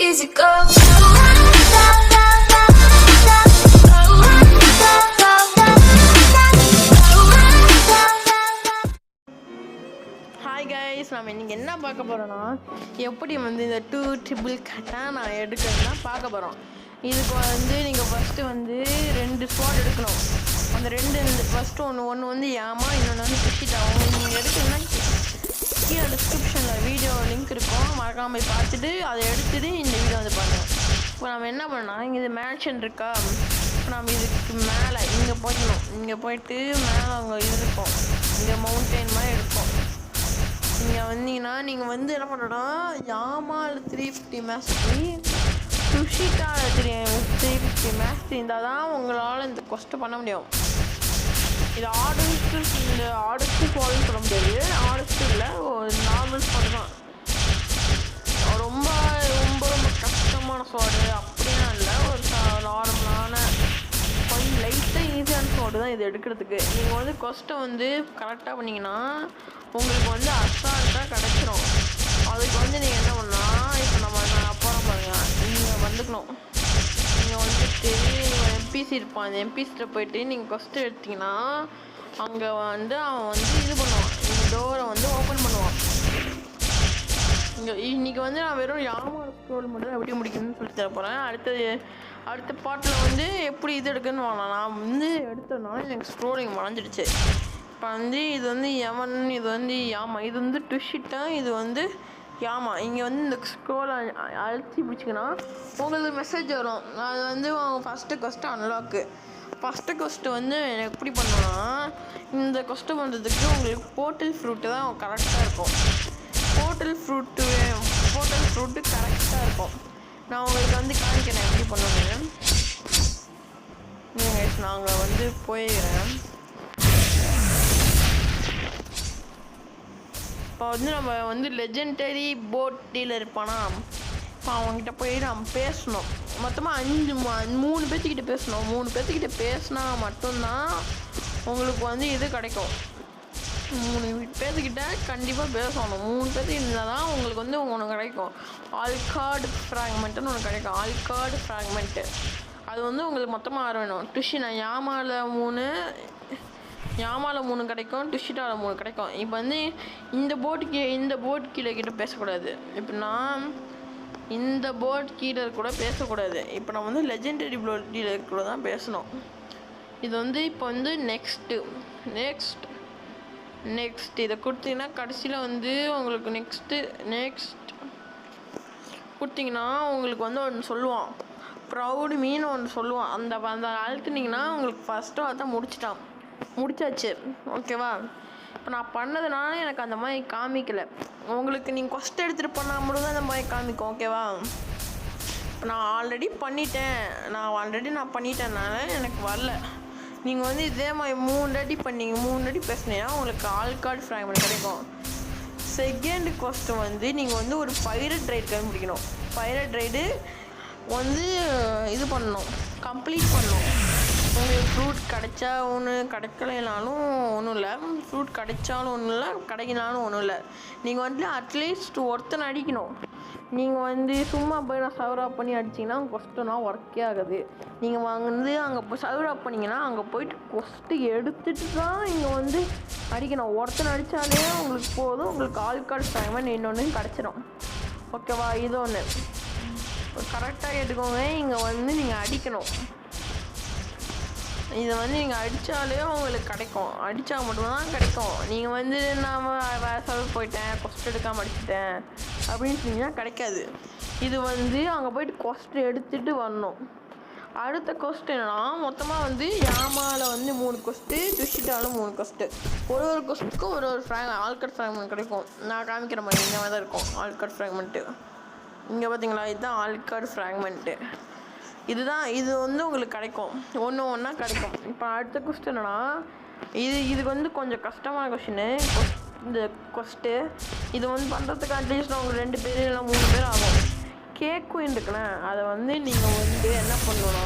easy go. Hi guys, நம்ம இன்றைக்கி என்ன பார்க்க போகிறோன்னா எப்படி வந்து இந்த 2 ட்ரிபிள் கட்டானா எடுக்கிறதுனா பார்க்க போகிறோம். இதுக்கு வந்து நீங்கள் ஃபஸ்ட்டு வந்து 2 ஸ்குவாட் எடுக்கணும். அந்த ஃபஸ்ட்டு ஒன்று வந்து யாமா, இன்னொன்று வந்து குஷிட்டா. நீங்கள் எடுக்கணும்னா கீழே டிஸ்கிரிப்ஷனில் வீடியோ லிங்க் இருக்கும், மறக்காமல் போய் பார்த்துட்டு அதை எடுத்துகிட்டு இந்த வீடியோ வந்து பாருங்கள். இப்போ நம்ம என்ன பண்ணோம்னா, இங்கே இது மேன்ஷன் இருக்கா, இப்போ நம்ம இதுக்கு மேலே இங்கே போய்க்கணும். இங்கே போயிட்டு மேலே அவங்க இது இருக்கும், இங்கே மவுண்டெயின் மாதிரி இருக்கும். இங்கே வந்தீங்கன்னா நீங்கள் வந்து என்ன பண்ணணும்னா, யாமாவில் 350 மேஸ்ட்ரி, சுஷிட்டாவில் 350 மேஸ்ட்ரி இருந்தால் தான் உங்களால் இந்த கொஸ்ட்டை பண்ண முடியும். இது ஆர்டர்ஸ்க்கு ஃபாலோ பண்ண முடியாது. ஆர்டர்ஸ்க்கு இல்லை, ஒரு நார்மல் ஸ்குவாட் தான். ரொம்ப ரொம்ப ரொம்ப கஷ்டமான ஸ்குவாடு அப்படின்னா இல்லை, ஒரு நார்மலான கொஞ்சம் லைட்டாக ஈஸியான ஸ்குவாடு தான் இது எடுக்கிறதுக்கு. நீங்கள் வந்து கொஸ்ட்டை வந்து கரெக்டாக பண்ணிங்கன்னா உங்களுக்கு வந்து அசால்ட்டாக கிடச்சிரும். அதுக்கு வந்து நீங்கள் என்ன பண்ணால், இப்போ நான் போகிற பாருங்க, நீங்கள் வந்துக்கணும். நீங்கள் வந்துட்டு எம்பிசி இருப்பான், அந்த எம்பிசிட்ட போயிட்டு நீங்கள் கொஸ்ட்டு எடுத்திங்கன்னா அங்கே வந்து அவன் வந்து இது பண்ணுவான், இந்த டோரை வந்து ஓப்பன் பண்ணுவான். இன்றைக்கி வந்து நான் வெறும் யாமாவோட ஸ்க்ரோல் மட்டும் எப்படி முடிக்கணும்னு சொல்லி தர போகிறேன். அடுத்த பாட்டில் வந்து எப்படி இது எடுக்குன்னு வாங்கலாம். நான் வந்து எடுத்ததுனால எனக்கு ஸ்க்ரோலிங் வளைஞ்சிடுச்சு. இப்போ வந்து இது வந்து யமன், இது வந்து யாமா, இது வந்து டுஷிட்டா, இது வந்து யாமா. இங்கே வந்து இந்த ஸ்க்ரோலை அழுத்தி பிடிச்சிங்கன்னா உங்களுக்கு மெசேஜ் வரும். அது வந்து first cost unlock. First cost வந்து எப்படி பண்ணோன்னா, இந்த கொஸ்ட்டு பண்ணுறதுக்கு உங்களுக்கு போர்ட்டல் ஃப்ரூட்டு தான் கரெக்டாக இருக்கும். போர்ட்டல் ஃப்ரூட்டு கரெக்டாக இருக்கும். நான் உங்களுக்கு வந்து காமிக்கிறேன் எப்படி பண்ணணுன்னு. நாங்கள் வந்து போயிடுறேன். இப்போ வந்து நம்ம வந்து லெஜெண்டரி போட் டீலர் இருப்பானா, இப்போ அவங்ககிட்ட போய் நம்ம பேசணும். மொத்தமாக 3 பேர்த்துக்கிட்ட பேசணும். 3 பேர்த்துக்கிட்ட பேசினா மட்டும்தான் உங்களுக்கு வந்து இது கிடைக்கும். 3 பேர்த்துக்கிட்ட கண்டிப்பாக பேசணும். 3 பேர்த்துக்கிட்ட இருந்தால் தான் உங்களுக்கு வந்து ஒன்று கிடைக்கும். ஆல்கார்டு ஃப்ராக்மெண்ட்டுன்னு ஒன்று கிடைக்கும். ஆல்கார்டு ஃப்ராக்மெண்ட்டு அது வந்து உங்களுக்கு மொத்தமாக 6 வேணும். டுஷினா யாமாவில் 3 கிடைக்கும், டுஷிட்டாவில் 3 கிடைக்கும். இப்போ வந்து இந்த போட் கீழே கிட்ட பேசக்கூடாது. இப்போ நான் இந்த போட் கீழே கூட பேசக்கூடாது. இப்போ நம்ம வந்து லெஜெண்டரி போட் கீழே கூட தான் பேசணும். இது வந்து இப்போ வந்து நெக்ஸ்ட்டு இதை கொடுத்தீங்கன்னா கடைசியில் வந்து உங்களுக்கு நெக்ஸ்ட் கொடுத்தீங்கன்னா உங்களுக்கு வந்து ஒன்று சொல்லுவான், ப்ரௌடு மீன் ஒன்று சொல்லுவான். அந்த அழுத்துனீங்கன்னா உங்களுக்கு ஃபஸ்ட்டு அதான் முடிச்சாச்சு. ஓகேவா? இப்போ நான் பண்ணதுனால எனக்கு அந்த மாதிரி காமிக்கலை. உங்களுக்கு நீங்கள் கொஸ்ட் எடுத்துகிட்டு பண்ணால் மட்டும் தான் அந்த மாதிரி காமிக்கும். ஓகேவா? இப்போ நான் ஆல்ரெடி பண்ணிட்டேனால எனக்கு வரல. நீங்கள் வந்து இதே மாதிரி 3 வாட்டி பேசுனீங்கன்னா உங்களுக்கு ஆல்கார்டு ஃப்ராக்மெண்ட் கிடைக்கும். செகண்ட் கொஸ்ட் வந்து நீங்கள் வந்து ஒரு பைரட் ரைடு கண்டுபிடிக்கணும். பைரட் ரைடு வந்து இது பண்ணணும், கம்ப்ளீட் பண்ணணும். உங்களுக்கு ஃப்ரூட் கிடைச்சா ஒன்று, கிடைக்கலைனாலும் ஒன்றும் இல்லை. ஃப்ரூட் கிடைச்சாலும் ஒன்றும் இல்லை, கிடைக்கினாலும் ஒன்றும் இல்லை. நீங்கள் வந்து அட்லீஸ்ட் ஒருத்தனை அடிக்கணும். நீங்கள் வந்து சும்மா போய் நான் சர்வர் ஆஃப் பண்ணி அடிச்சிங்கன்னா கொஸ்ட்டுனா ஒர்க்கே ஆகுது. நீங்கள் வந்து அங்கே போய் சர்வர் ஆஃப் பண்ணிங்கன்னா அங்கே போய்ட்டு கொஸ்ட்டு எடுத்துகிட்டு தான் இங்கே வந்து அடிக்கணும். ஒருத்தனை அடித்தாலே உங்களுக்கு போதும், உங்களுக்கு ஆல்கார்டு ஃப்ராக்மெண்ட் இன்னொன்று கிடச்சிடும். ஓகேவா? இது ஒன்று கரெக்டாக கேட்டுக்கோங்க. இங்கே வந்து நீங்கள் அடிக்கணும். இதை வந்து நீங்கள் அடித்தாலே உங்களுக்கு கிடைக்கும். அடித்தா மட்டும்தான் கிடைக்கும். நீங்கள் வந்து நான் வேறு சர்வர் போயிட்டேன், கொஸ்ட் எடுக்காமல் அடிச்சிட்டேன் அப்படின்னு சொன்னீங்கன்னா கிடைக்காது. இது வந்து அங்கே போய்ட்டு கொஸ்ட் எடுத்துகிட்டு வரணும். அடுத்த கொஸ்ட் என்னன்னா, மொத்தமாக வந்து யாமாவில் வந்து 3 கொஸ்ட்டு, டுஷிட்டாவில் 3 கொஸ்ட்டு. ஒரு கொஸ்ட்டுக்கும் ஒரு ஆல்கார்டு ஃப்ராக்மெண்ட் கிடைக்கும். நான் காமிக்கிற மாதிரி இந்த மாதிரி தான் இருக்கும் ஆல்கார்டு ஃப்ராக்மெண்ட்டு. இங்கே பார்த்தீங்களா, இதுதான் ஆல்கார்டு ஃப்ராக்மெண்ட்டு. இது வந்து உங்களுக்கு கிடைக்கும், ஒன்றா கிடைக்கும். இப்போ அடுத்த கொஸ்டின் என்னன்னா, இதுக்கு வந்து கொஞ்சம் கஷ்டமான கொஸ்டின்னு. இந்த கொஸ்ட்டு இது வந்து பண்ணுறதுக்கு அட்லீஸ்ட் உங்களுக்கு 2 பேர் இல்லை 3 பேர் ஆகும். கேக் குயின் இருக்குல்ல, அதை வந்து நீங்கள் வந்து என்ன பண்ணணும்னா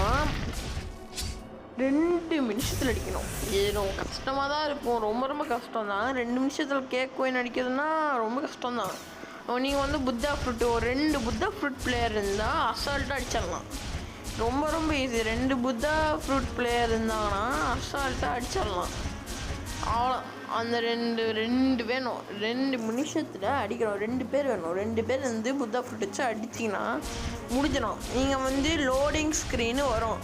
2 நிமிஷத்தில் அடிக்கணும். இது ரொம்ப கஷ்டமாக தான் இருக்கும், ரொம்ப ரொம்ப கஷ்டம் தான். 2 நிமிஷத்தில் கேக் குயின் அடிக்கிறதுனா ரொம்ப கஷ்டம்தான். நீங்கள் வந்து புத்தா ஃப்ரூட்டு ஒரு 2 புத்தா ஃப்ரூட் பிளேயர் இருந்தால் அசால்ட்டாக அடிச்சிடலாம். ரொம்ப ரொம்ப ஈஸி. 2 புத்தா ஃப்ரூட் பிளேயர் இருந்தாங்கன்னா அசால்ட்டாக அடிச்சிடலாம். அவ்வளோ அந்த ரெண்டு வேணும். 2 நிமிஷத்தில் அடிக்கிறோம். 2 பேர் வேணும். 2 பேர் வந்து புத்தா ஃப்ரூட் வச்சு அடிச்சிங்கன்னா முடிஞ்சிடும். நீங்கள் வந்து லோடிங் ஸ்க்ரீனு வரும்.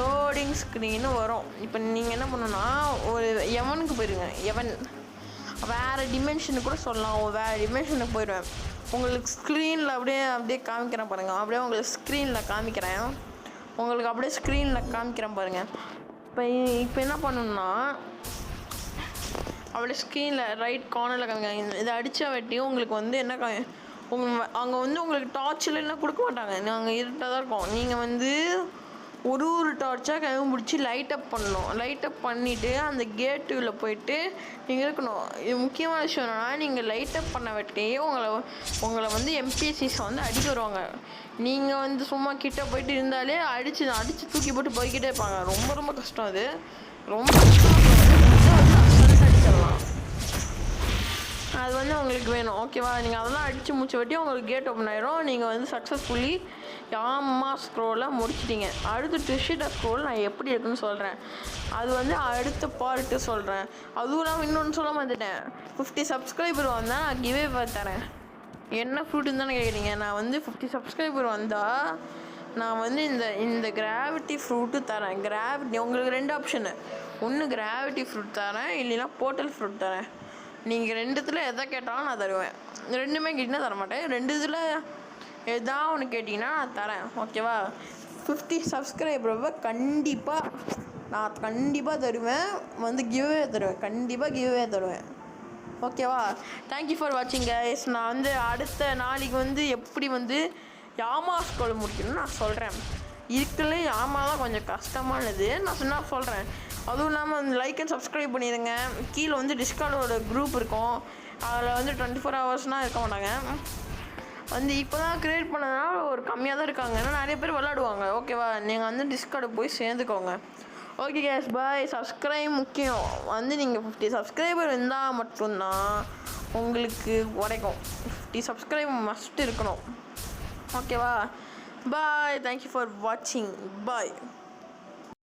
லோடிங் ஸ்க்ரீனு வரும். இப்போ நீங்கள் என்ன பண்ணணும்னா ஒரு எவனுக்கு போயிடுங்க. எவன் வேறு டிமென்ஷனுக்கு கூட சொல்லலாம். வேறு டிமென்ஷனுக்கு போயிடுவேன். உங்களுக்கு ஸ்க்ரீனில் அப்படியே காமிக்கிறேன் பாருங்கள். அப்படியே உங்களுக்கு ஸ்க்ரீனில் காமிக்கிறேன். பாருங்கள். இப்போ என்ன பண்ணணும்னா அப்படியே ஸ்க்ரீனில் ரைட் கார்னரில் காமிக்கிறாங்க. இதை அடித்தா வெட்டி உங்களுக்கு வந்து என்ன அங்கே வந்து உங்களுக்கு டார்ச்சில் என்ன கொடுக்க மாட்டாங்க. நாங்கள் இருட்டாக தான் இருக்கோம். நீங்கள் வந்து ஒரு டார்ச்சாக கண்டுபிடிச்சி லைட்டப் பண்ணணும். லைட்டப் பண்ணிவிட்டு அந்த கேட்டுவில் போயிட்டு நீங்கள் இருக்கணும். இது முக்கியமான விஷயம் என்னென்னா, நீங்கள் லைட்டப் பண்ண வெட்டி உங்களை வந்து எம்பிசிஸ் வந்து அடிக்க வருவாங்க. நீங்கள் வந்து சும்மா கிட்டே போயிட்டு இருந்தாலே அடித்து தூக்கி போட்டு போய்கிட்டே இருப்பாங்க. ரொம்ப ரொம்ப கஷ்டம். அது ரொம்ப கஷ்டம். அடிச்சிடலாம். அது வந்து உங்களுக்கு வேணும். ஓகேவா? நீங்கள் அதெல்லாம் அடித்து மூச்சு வெட்டி உங்களுக்கு கேட் ஓப்பன் ஆயிரும். நீங்கள் வந்து சக்ஸஸ்ஃபுல்லி யாமா ஸ்க்ரோலை முடிச்சிட்டிங்க. அடுத்து ட்விஷிட்டா ஸ்க்ரோல் நான் எப்படி இருக்குன்னு சொல்கிறேன். அது வந்து அடுத்த பார்ட்டு சொல்கிறேன். அதுவும் இல்லாமல் இன்னொன்று சொல்ல வந்துட்டேன். 50 சப்ஸ்கிரைபர் வந்தால் நான் கிவே தரேன். என்ன ஃப்ரூட்டுன்னு தானே கேட்குறீங்க. நான் வந்து 50 சப்ஸ்கிரைபர் வந்தால் நான் வந்து இந்த கிராவிட்டி ஃப்ரூட்டு தரேன். கிராவிட்டி உங்களுக்கு 2 ஆப்ஷனு. ஒன்று கிராவிட்டி ஃப்ரூட் தரேன், இல்லைன்னா போர்ட்டல் ஃப்ரூட் தரேன். நீங்கள் 2த்தில் எதை கேட்டாலும் நான் தருவேன். 2மே கேட்டிங்கன்னா தரமாட்டேன். 2 இதில் எதா ஒன்று கேட்டிங்கன்னா நான் தரேன். ஓகேவா? 50 சப்ஸ்கிரைபரை நான் கண்டிப்பாக தருவேன். வந்து கிவ்வே தருவேன். கண்டிப்பாக கிவ்வே தருவேன். ஓகேவா? தேங்க்யூ ஃபார் வாட்சிங் கைஸ். நான் வந்து அடுத்த நாளைக்கு வந்து எப்படி வந்து யாமா ஸ்க்ரோல் முடிக்கணும்னு நான் சொல்கிறேன். இருக்குல்ல யாமா தான் கொஞ்சம் கஷ்டமானது. நான் சொல்கிறேன். அதுவும் இல்லாமல் வந்து லைக் அண்ட் சப்ஸ்கிரைப் பண்ணிடுங்க. கீழே வந்து டிஸ்கார்டோட குரூப் இருக்கும். அதில் வந்து 24 ஹவர்ஸ்னால் இருக்க மாட்டாங்க. வந்து இப்போ தான் க்ரியேட் பண்ணதுனால ஒரு கம்மியாக தான் இருக்காங்க. ஏன்னா நிறைய பேர் விளாடுவாங்க. ஓகேவா? நீங்கள் வந்து டிஸ்கார்டு போய் சேர்ந்துக்கோங்க. ஓகே கேஸ், பாய். சப்ஸ்கிரைப் முக்கியம். வந்து நீங்கள் 50 சப்ஸ்கிரைபர் இருந்தால் மட்டும்தான் உங்களுக்கு உடைக்கும். 50 சப்ஸ்கிரைபர் மஸ்ட் இருக்கணும். ஓகேவா? பாய். தேங்க்யூ ஃபார் வாட்சிங். பாய்.